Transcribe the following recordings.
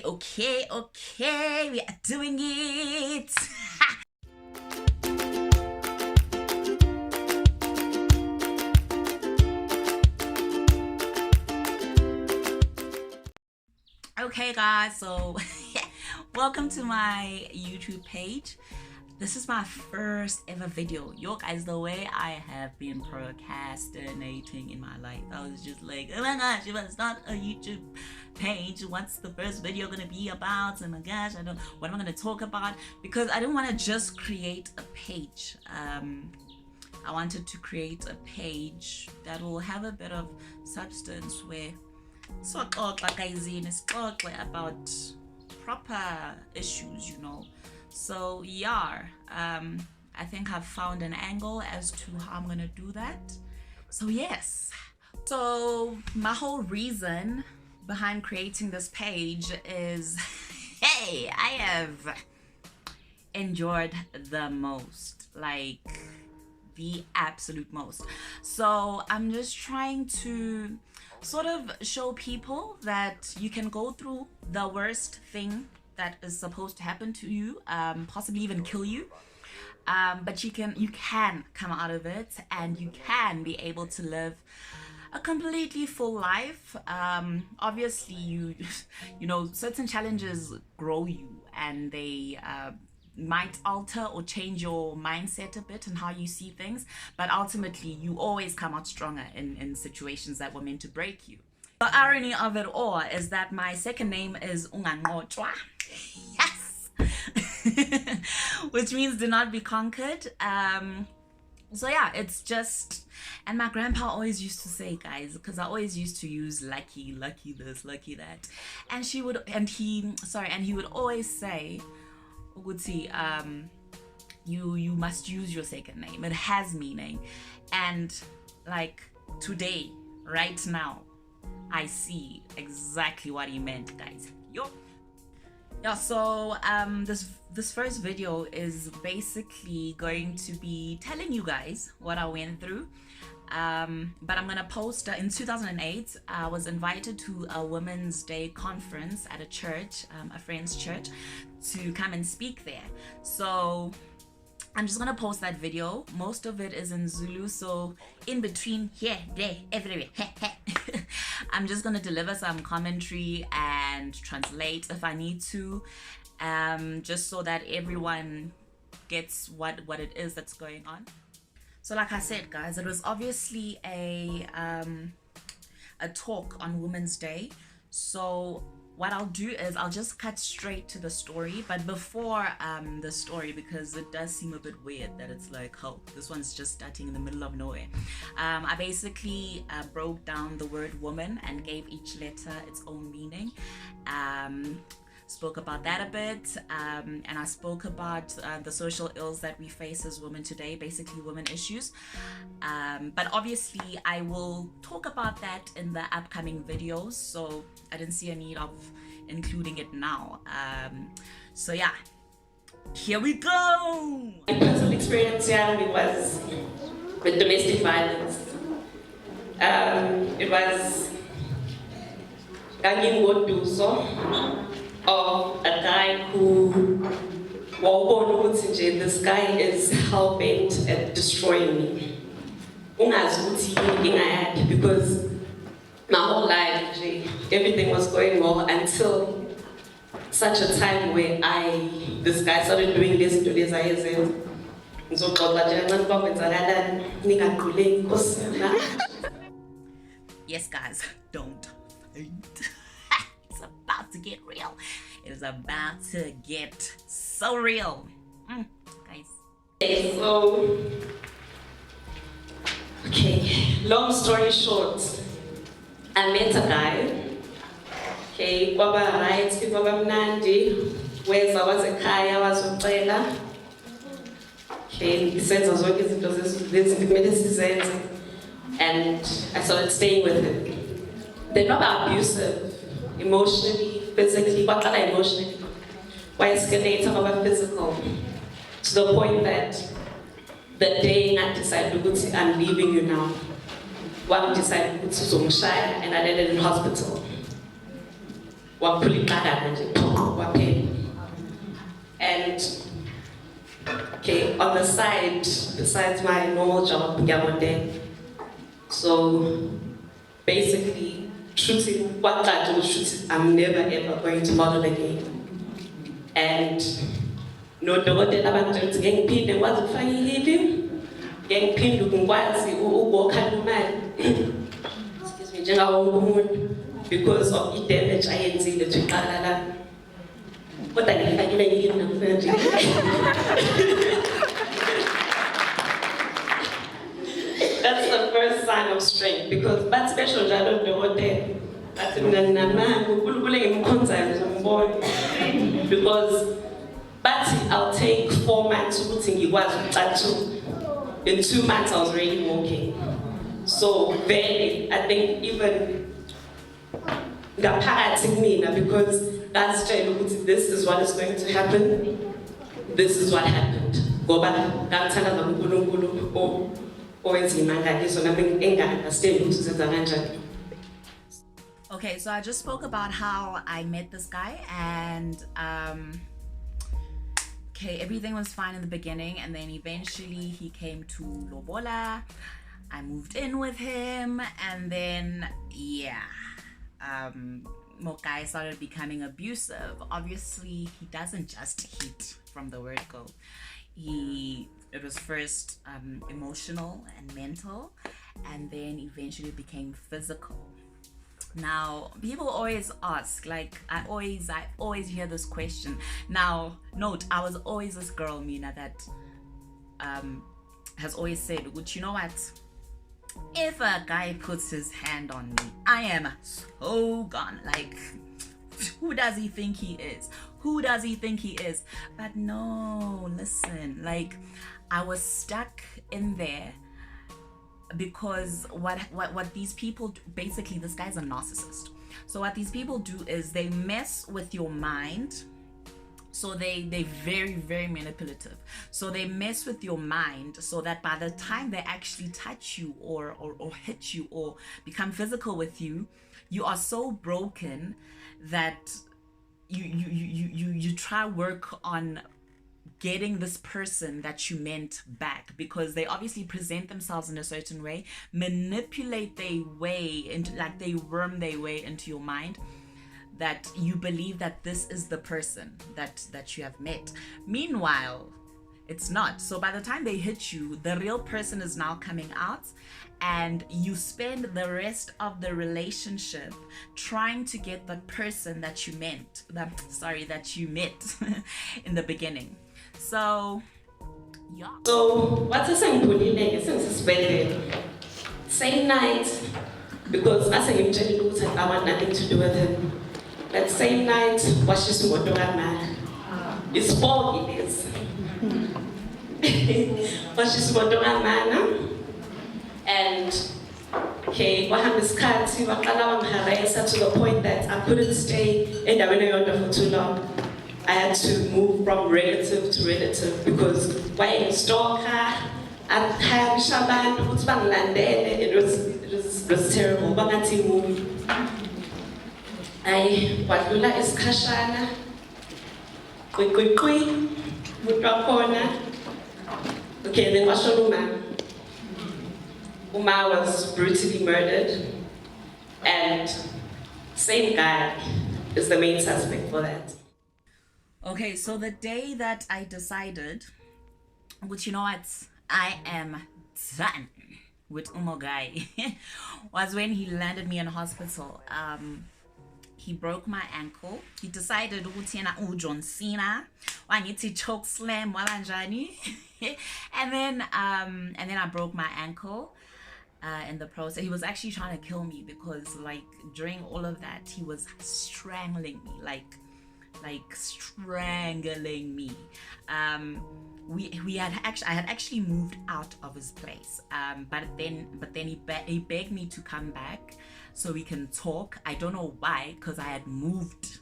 Okay, we are doing it. Okay guys, so welcome to my YouTube page. This is my first ever video. Yo guys, the way I have been procrastinating in my life, I was just like, oh my gosh, if it's not a YouTube page, what's the first video gonna be about? Oh my gosh, what am I gonna talk about? Because I didn't want to just create a page. I wanted to create a page that will have a bit of substance, where about proper issues, you know. So yeah, I think I've found an angle as to how I'm gonna do that. So yes, so my whole reason behind creating this page is hey, I have enjoyed the most, like the absolute most. So I'm just trying to sort of show people that you can go through the worst thing that is supposed to happen to you, possibly even kill you, but you can come out of it, and you can be able to live a completely full life. Obviously you know, certain challenges grow you, and they might alter or change your mindset a bit and how you see things, but ultimately you always come out stronger in situations that were meant to break you. The irony of it all is that my second name is Unganqotshwa. Yes. Which means do not be conquered. So yeah, it's just, and my grandpa always used to say, guys, because I always used to use lucky this, lucky that, and he would always say, you must use your second name, it has meaning. And like today, right now, I see exactly what he meant, guys. Yeah, so this first video is basically going to be telling you guys what I went through. But I'm gonna post in 2008 I was invited to a Women's Day conference at a church, a friend's church, to come and speak there. So I'm just gonna post that video. Most of it is in Zulu, so in between here, there, everywhere, I'm just gonna deliver some commentary and translate if I need to, just so that everyone gets what it is that's going on. So like I said, guys, it was obviously a talk on Women's Day. So what I'll do is I'll just cut straight to the story. But before the story, because it does seem a bit weird that it's like, oh, this one's just starting in the middle of nowhere. I basically broke down the word woman and gave each letter its own meaning. Spoke about that a bit, and I spoke about the social ills that we face as women today, basically women issues. But obviously I will talk about that in the upcoming videos, so I didn't see a need of including it now. So yeah, here we go. My personal experience was with domestic violence. It was of a guy who, this guy is hell-bent at destroying me. Because my whole life, everything was going well until such a time where this guy started doing this to this. Yes guys, don't faint. It's about to get real. It is about to get so real. Guys. Okay, long story short, I met a guy. Okay, kwaba right, kwaba mnandi, weza wasekhaya wazocela. Okay, isenzo zonke izinto kumele sizenze, and I started staying with him. They're not abusive, emotionally, physically, but emotionally. Why escalate about physical? To the point that the day I decided I'm leaving you now, one decided to and I landed in hospital. One pretty bad on the side, besides my normal job, ngiyabonga. So basically, shooting, what I do shooting, I'm never ever going to model again. And no dokotela bathi ngiphinde ngikwazi ukufaka ihili, ngiphinde ngikwazi ukukhokhela imali. Excuse me, njengawo wonke umuntu, because of the damage ayenzile to iqala la. Kodwa ngifakile ihili namhlanje. That's the first sign of strength, because but special jalo dokotela bathi mina nginamanga uNkulunkulu engimkhonzayo ngizombona, because but I'll take 4 months ukuthi ngikwazi ukucathuka. In 2 months I was already walking. So very, I think even ngaphakathi kumina, because ngasitshela ukuthi this is what is going to happen, this is what happened. Ngoba ngangithanda uNkulunkulu owenza imangaliso nami enga-understand ukuthi uzenza kanjani. Okay, so I just spoke about how I met this guy, and okay, everything was fine in the beginning, and then eventually he came to Lobola. I moved in with him, and then yeah, Mokai started becoming abusive. Obviously, he doesn't just hit from the word go. It was first emotional and mental, and then eventually became physical. Now, people always ask, like, I always hear this question. Now, note, I was always this girl, Mina, that has always said, you know what? If a guy puts his hand on me, I am so gone. Like, who does he think he is? Who does he think he is? But no, listen, like, I was stuck in there because what these people do, basically, this guy's a narcissist. So what these people do is they mess with your mind. So they're very, very manipulative. So they mess with your mind so that by the time they actually touch you or hit you or become physical with you, you are so broken that you try work on getting this person that you meant back, because they obviously present themselves in a certain way, manipulate their way into, like, they worm their way into your mind, that you believe that this is the person that you have met. Meanwhile, it's not. So by the time they hit you, the real person is now coming out, and you spend the rest of the relationship trying to get the person that you met in the beginning. So yeah. So what's the same suspended? Same night, because as I want nothing to do with him. That same night, was just man. It's foggy, it is. Was just man. And okay, what happened is to the point that I couldn't stay in the for too long. I had to move from relative to relative, because when in stalker, it was terrible. I wadlula esikhashana kwiqwiqwi mutwakhona. Okay, then washona Uma was brutally murdered, and same guy is the main suspect for that. Okay, so the day that I decided, but you know what, I am done with Umogai, was when he landed me in hospital. He broke my ankle. He decided John Cena, choke slam and then I broke my ankle in the process. He was actually trying to kill me, because like during all of that he was strangling me, like strangling me. I had actually moved out of his place, but then he begged me to come back so we can talk. I don't know why, because I had moved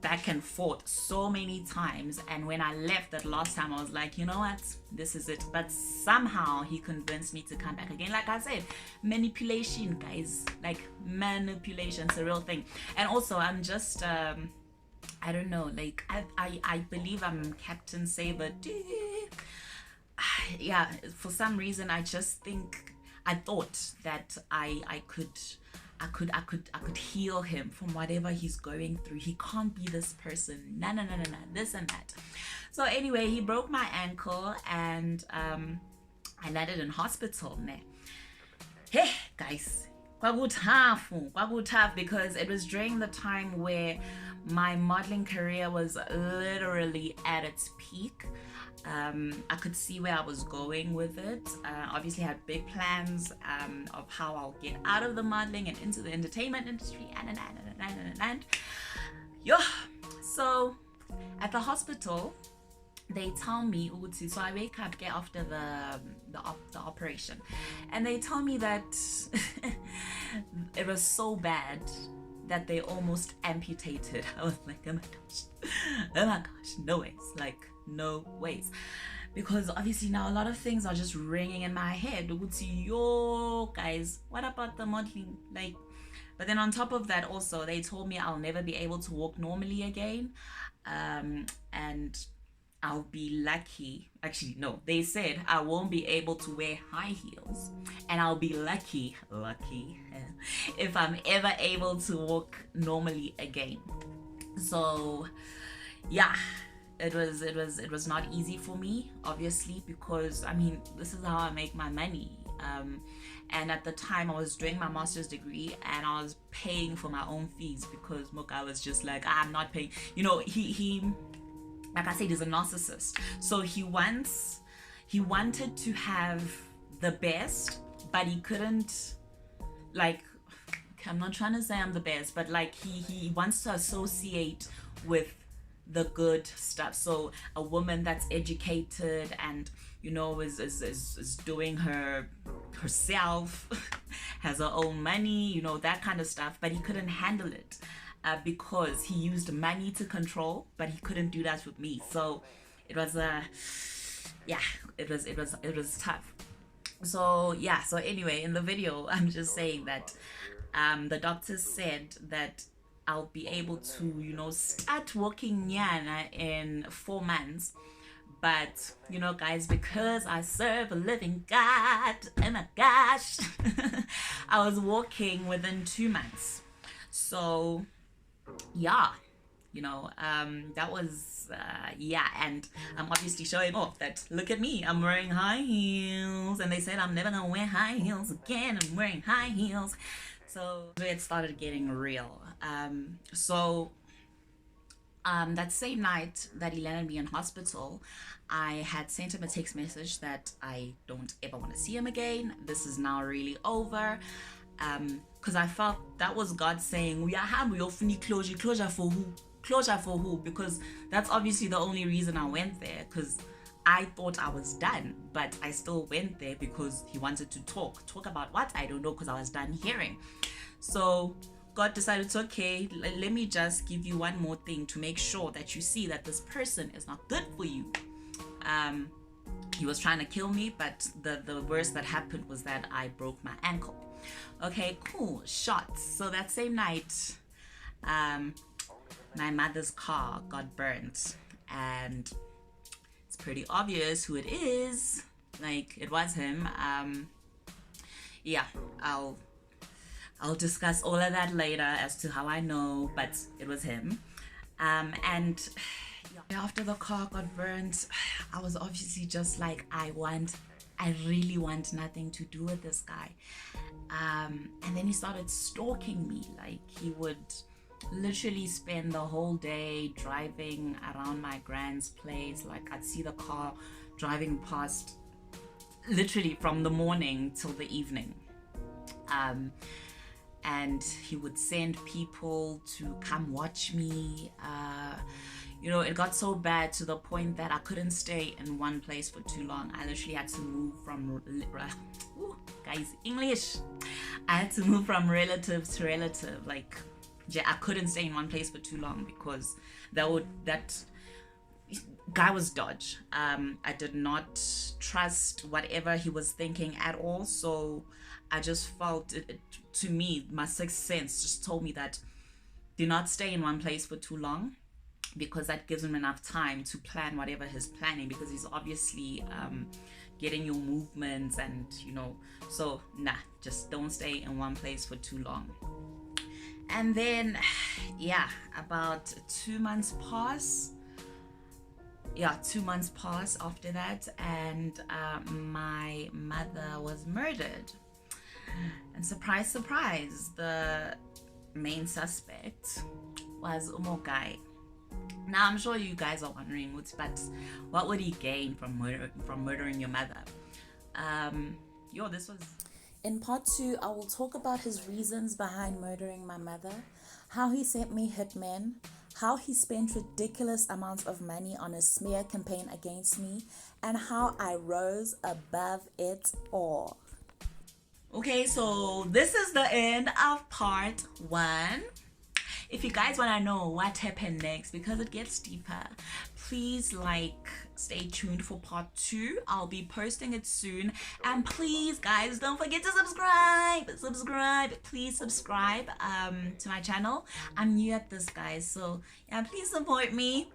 back and forth so many times, and when I left that last time I was like, you know what, this is it. But somehow he convinced me to come back again. Like I said, manipulation, guys, like manipulation, it's a real thing. And also I'm just I don't know, like I believe I'm Captain Saber yeah, for some reason I just think I thought that I could heal him from whatever he's going through. He can't be this person. No, no, no, no, no, this and that. So anyway, he broke my ankle, and I landed in hospital. Hey guys, tough because it was during the time where my modeling career was literally at its peak. I could see where I was going with it. Obviously had big plans of how I'll get out of the modeling and into the entertainment industry, and yeah. So at the hospital, they tell me, so I wake up after the operation, and they tell me that it was so bad that they almost amputated. I was like, oh my gosh, no ways, like no ways. Because obviously now a lot of things are just ringing in my head. Yo guys, what about the modeling? Like, but then on top of that also, they told me I'll never be able to walk normally again. And I'll be lucky. Actually, no, they said I won't be able to wear high heels, and I'll be lucky if I'm ever able to walk normally again. So yeah, it was not easy for me, obviously, because I mean, this is how I make my money. And at the time I was doing my master's degree, and I was paying for my own fees because Moka was just like, I'm not paying. You know, he like I said, he's a narcissist. So he wanted to have the best, but he couldn't, like, I'm not trying to say I'm the best, but like he wants to associate with the good stuff. So a woman that's educated and, you know, is doing herself, has her own money, you know, that kind of stuff. But he couldn't handle it. Because he used money to control, but he couldn't do that with me. So it was it was tough. So yeah, so anyway, in the video I'm just saying that the doctor said that I'll be able to, you know, start walking nyana in 4 months. But you know guys, because I serve a living God, oh my gosh, I was walking within 2 months. So yeah, you know, that was yeah. And I'm obviously showing off that, look at me, I'm wearing high heels, and they said I'm never gonna wear high heels again. I'm wearing high heels. So it started getting real. That same night that he landed me in hospital, I had sent him a text message that I don't ever want to see him again. This is now really over. Because I felt that was God saying, we are having your funny closure for who? Because that's obviously the only reason I went there, because I thought I was done, but I still went there because he wanted to talk about what, I don't know, because I was done hearing. So God decided to, okay, let me just give you one more thing to make sure that you see that this person is not good for you. He was trying to kill me, but the worst that happened was that I broke my ankle. Okay, cool, shots. So that same night, my mother's car got burnt, and it's pretty obvious who it is. Like, it was him. Yeah, I'll discuss all of that later as to how I know, but it was him. And after the car got burnt, I was obviously just like, I really want nothing to do with this guy. And then he started stalking me. Like, he would literally spend the whole day driving around my grand's place. Like, I'd see the car driving past literally from the morning till the evening. And he would send people to come watch me. You know, it got so bad to the point that I couldn't stay in one place for too long. I literally had to move from guys, English. I had to move from relative to relative. Like, I couldn't stay in one place for too long because that guy was dodge. I did not trust whatever he was thinking at all. So I just felt it, to me, my sixth sense just told me that do not stay in one place for too long, because that gives him enough time to plan whatever he's planning, because he's obviously getting your movements and so just don't stay in one place for too long. And then about 2 months pass. 2 months pass after that, and my mother was murdered. And surprise, surprise, the main suspect was Umogai. Now I'm sure you guys are wondering, but what would he gain from murdering your mother? This was... In part 2, I will talk about his reasons behind murdering my mother, how he sent me hitmen, how he spent ridiculous amounts of money on a smear campaign against me, and how I rose above it all. Okay, so this is the end of part 1. If you guys want to know what happened next, because it gets deeper, please stay tuned for part 2. I'll be posting it soon. And please guys, don't forget to subscribe. Please subscribe to my channel. I'm new at this, guys, so please support me.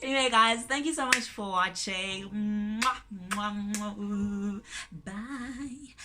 Anyway guys, thank you so much for watching. Bye.